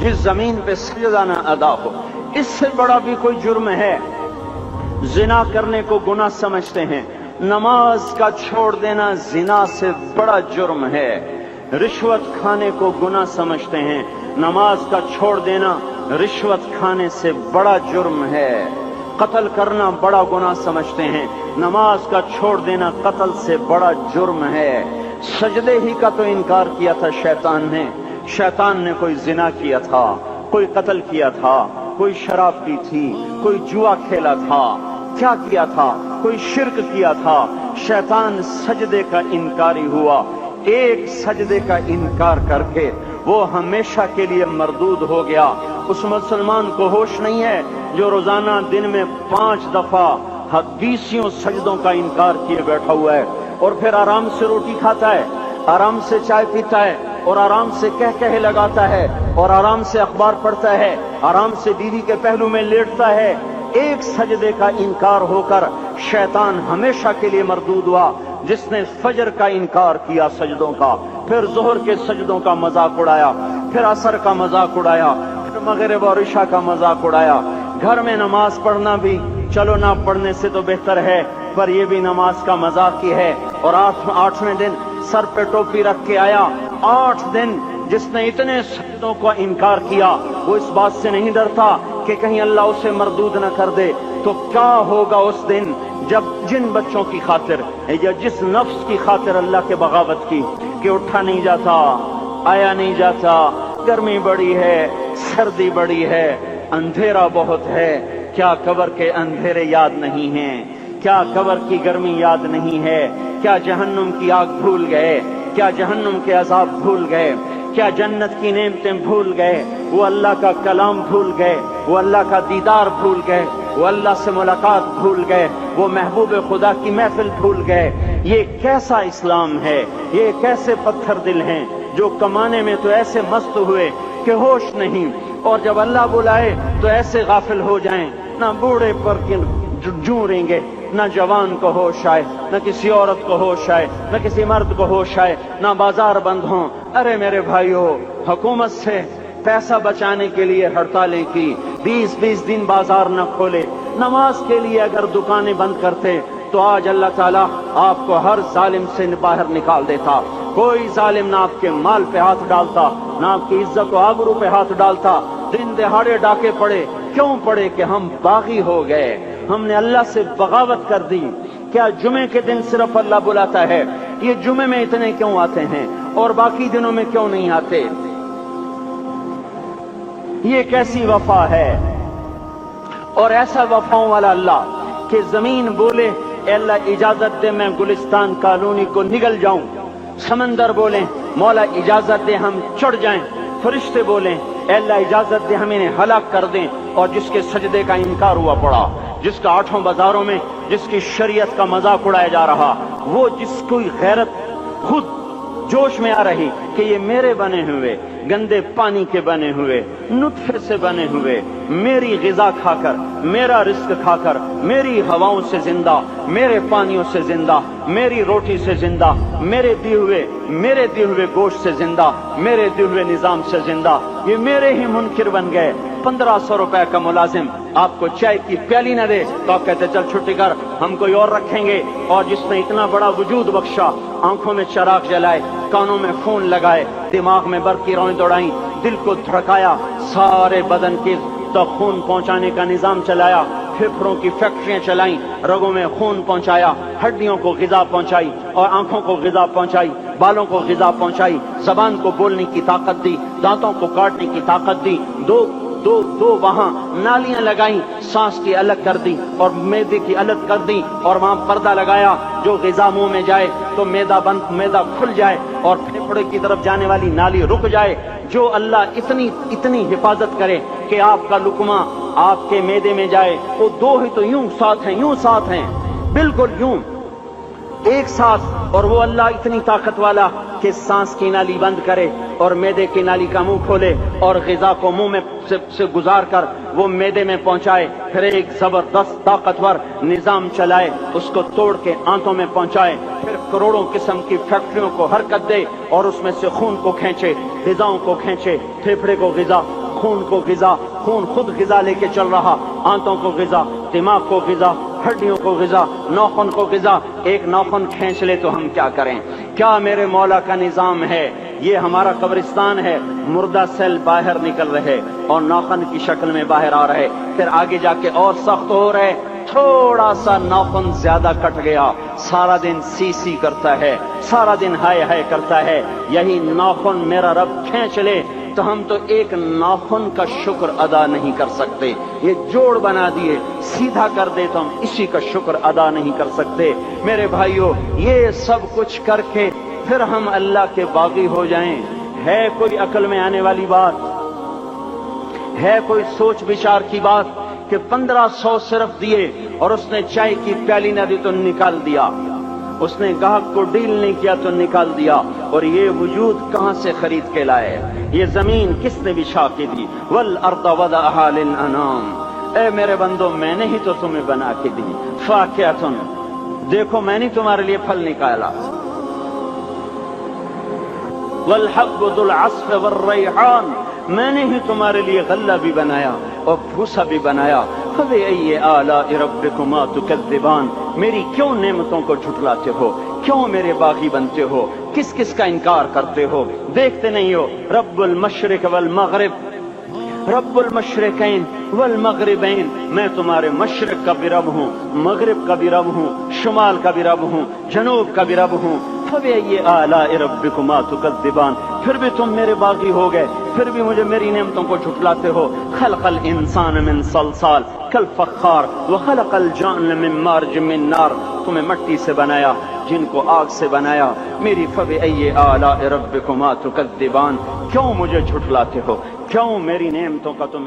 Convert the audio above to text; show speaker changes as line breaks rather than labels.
जिस जमीन पे सजदा न अदा हो। इससे बड़ा भी कोई जुर्म है? जिना करने को गुनाह समझते हैं, नमाज का छोड़ देना जिना से बड़ा जुर्म है। रिश्वत खाने को गुनाह समझते हैं, नमाज का छोड़ देना रिश्वत खाने से बड़ा जुर्म है। कत्ल करना बड़ा गुनाह समझते हैं, नमाज का छोड़ देना कत्ल से बड़ा जुर्म है। सजदे ही का तो इनकार किया था शैतान ने कोई जिना किया था, कोई कत्ल किया था, कोई शराब पी थी, कोई जुआ खेला था, क्या किया था, कोई शिर्क किया था। शैतान सजदे का इनकारी हुआ। एक सजदे का इनकार करके वो हमेशा के लिए मरदूद हो गया। उस मुसलमान को होश नहीं है जो रोजाना दिन में 5 दफा 20 सजदों का इनकार किए बैठा हुआ है, और फिर आराम से रोटी खाता है, आराम से चाय पीता है, और आराम से कह लगाता है, और आराम से अखबार पढ़ता है, आराम से बीवी के पहलू में लेटता है। एक सजदे का इनकार होकर शैतान हमेशा के लिए मरदूद हुआ। जिसने फजर का इनकार किया सजदों का, फिर जोहर के सजदों का मजाक उड़ाया, फिर असर का मजाक उड़ाया, फिर मगरिब और इशा का मजाक उड़ाया। घर में नमाज पढ़ना भी चलो ना पढ़ने से तो बेहतर है, पर यह भी नमाज का मजाक ही है। और 8वें दिन सर पे टोपी रख के आया। 8 दिन जिसने इतने सजदों का इनकार किया, वो इस बात से नहीं डरता कि कहीं अल्लाह उसे मरदूद न कर दे। तो क्या होगा उस दिन जब जिन बच्चों की खातिर या जिस नफ्स की खातिर अल्लाह के बगावत की कि उठा नहीं जाता, आया नहीं जाता, गर्मी बड़ी है, सर्दी बड़ी है, अंधेरा बहुत है, क्या कब्र के अंधेरे याद नहीं हैं? क्या कब्र की गर्मी याद नहीं है? क्या जहन्नुम की आग भूल गए? क्या जहन्नुम के अजाब भूल गए? क्या जन्नत की नेमतें भूल गए? वो अल्लाह का कलाम भूल गए, वो अल्लाह का दीदार भूल गए, वो अल्लाह से मुलाकात भूल गए, वो महबूब खुदा की महफिल भूल गए। ये कैसा इस्लाम है? ये कैसे पत्थर दिल हैं जो कमाने में तो ऐसे मस्त हुए कि होश नहीं, और जब अल्लाह बुलाए तो ऐसे गाफिल हो जाएं, ना बूढ़े पर जूरेंगे, न जवान को होश आए, न किसी औरत को होश आए, न किसी मर्द को होश आए, न बाजार बंद हों। अरे मेरे भाइयों, हुकूमत से पैसा बचाने के लिए हड़तालें की, 20-20 दिन बाजार न खोले, नमाज के लिए अगर दुकानें बंद करते तो आज अल्लाह ताला आपको हर जालिम से बाहर निकाल देता। कोई जालिम ना आपके माल पे हाथ डालता, ना आपकी इज्जत और आबरू पे हाथ डालता। दिन दहाड़े डाके पड़े, क्यों पड़े? कि हम बागी हो गए, हमने अल्लाह से बगावत कर दी। क्या जुमे के दिन सिर्फ अल्लाह बुलाता है? ये जुमे में इतने क्यों आते हैं और बाकी दिनों में क्यों नहीं आते? ये कैसी वफा है? और ऐसा वफाओं वाला अल्लाह कि जमीन बोले अल्लाह इजाजत दे मैं गुलिस्तान कॉलोनी को निगल जाऊं, समंदर बोले मौला इजाजत दे हम चढ़ जाएं, फरिश्ते बोले अल्लाह इजाजत दे हम इन्हें हलाक कर दें। और जिसके सजदे का इनकार हुआ पड़ा, जिसका 8 बाजारों में जिसकी शरीयत का मजाक उड़ाया जा रहा, वो जिसको गैरत खुद जोश में आ रही कि ये मेरे बने हुए गंदे पानी के बने हुए नुत्फे से बने हुए, मेरी गिजा खाकर, मेरा रिस्क खाकर, मेरी हवाओं से जिंदा, मेरे पानियों से जिंदा, मेरी रोटी से जिंदा, मेरे दिए हुए गोश्त से जिंदा, मेरे दिए हुए निजाम से जिंदा, ये मेरे ही मुनकिर बन गए। 1500 रुपए का मुलाजिम आपको चाय की प्याली न दे तो आप कहते चल छुट्टी कर, हम कोई और रखेंगे। और जिसने इतना बड़ा वजूद बख्शा, आंखों में चराग जलाए, कानों में खून लगाए, दिमाग में बर्फ की रौएं दौड़ाई, दिल को धड़काया, सारे बदन के तो खून पहुंचाने का निजाम चलाया, फेफड़ों की फैक्ट्रियां चलाई, रगों में खून पहुंचाया, हड्डियों को गिजा पहुंचाई और आंखों को गिजा पहुंचाई, बालों को गिजा पहुंचाई, जबान को बोलने की ताकत दी, दांतों को काटने की ताकत दी, दो वहां नालियां लगाई, सांस की अलग कर दी और मैदे की अलग कर दी, और वहां पर्दा लगाया, जो ग़िज़ा मुंह में जाए तो मैदा खुल जाए और फेफड़े की तरफ जाने वाली नाली रुक जाए। जो अल्लाह इतनी हिफाजत करे कि आपका लुकमा आपके मैदे में जाए, वो दो ही तो यूं साथ हैं, बिल्कुल यूं एक साथ। और वो अल्लाह इतनी ताकत वाला कि सांस की नाली बंद करे और मैदे की नाली का मुंह खोले और ग़िज़ा को मुंह में से गुजार कर वो मैदे में पहुंचाए, फिर एक जबरदस्त ताकतवर निजाम चलाए, उसको तोड़ के आंतों में पहुंचाए, फिर करोड़ों किस्म की फैक्ट्रियों को हरकत दे और उसमें से खून को खींचे, ग़िज़ाओं को खींचे, फेफड़े को ग़िज़ा, خون کو غذا، خون خود غذا لے کے چل رہا، آنتوں کو غذا، دماغ کو غذا، ہڈیوں کو غذا، ناخن کو غذا۔ ایک ناخن کھینچ لے تو ہم کیا کریں؟ کیا میرے مولا کا نظام ہے؟ یہ ہمارا قبرستان ہے، مردہ سیل باہر نکل رہے اور ناخن کی شکل میں باہر آ رہے، پھر آگے جا کے اور سخت ہو رہے، تھوڑا سا ناخن زیادہ کٹ گیا، سارا دن سی سی کرتا ہے، سارا دن ہائے ہائے کرتا ہے۔ یہی ناخن میرا رب کھینچ لے تو ہم تو ایک ناخن کا شکر ادا نہیں کر سکتے۔ یہ جوڑ بنا دیے، سیدھا کر دے تو ہم اسی کا شکر ادا نہیں کر سکتے۔ میرے بھائیو، یہ سب کچھ کر کے پھر ہم اللہ کے باغی ہو جائیں، ہے کوئی عقل میں آنے والی بات؟ ہے کوئی سوچ بچار کی بات کہ 1500 صرف دیے اور اس نے چائے کی پیالی نہ دی تو نکال دیا، اس نے گاہک کو ڈیل نہیں کیا تو نکال دیا، اور یہ وجود کہاں سے خرید کے لائے؟ یہ زمین کس نے بچھا کے دی؟ والارض وضعها للانام۔ اے میرے بندو، میں نے ہی تو تمہیں بنا کے دی۔ فاکہۃ، دیکھو میں نے تمہارے لیے پھل نکالا، والحب ذو العصف والریحان، میں نے ہی تمہارے لیے غلہ بھی بنایا اور بھوسا بھی بنایا۔ فبأي آلاء ربكما تكذبان، میری کیوں نعمتوں کو جھٹلاتے ہو؟ کیوں میرے باغی بنتے ہو؟ کس کس کا انکار کرتے ہو؟ دیکھتے نہیں ہو رب المشرق والمغرب، رب المشرقین والمغربین، میں تمہارے مشرق کا بھی رب ہوں، مغرب کا بھی رب ہوں، شمال کا بھی رب ہوں، جنوب کا بھی رب ہوں۔ فبأي آلاء ربكما تكذبان، پھر بھی تم میرے باغی ہو گئے، پھر بھی مجھے میری نعمتوں کو جھٹلاتے ہو۔ خلق الانسان من صلصال کالفخار وخلق الجان من مارج من نار، تمہیں مٹی سے بنایا، جن کو آگ سے بنایا۔ میری فبأي آلاء ربكما تكذبان، کیوں مجھے جھٹلاتے ہو؟ کیوں میری نعمتوں کا تم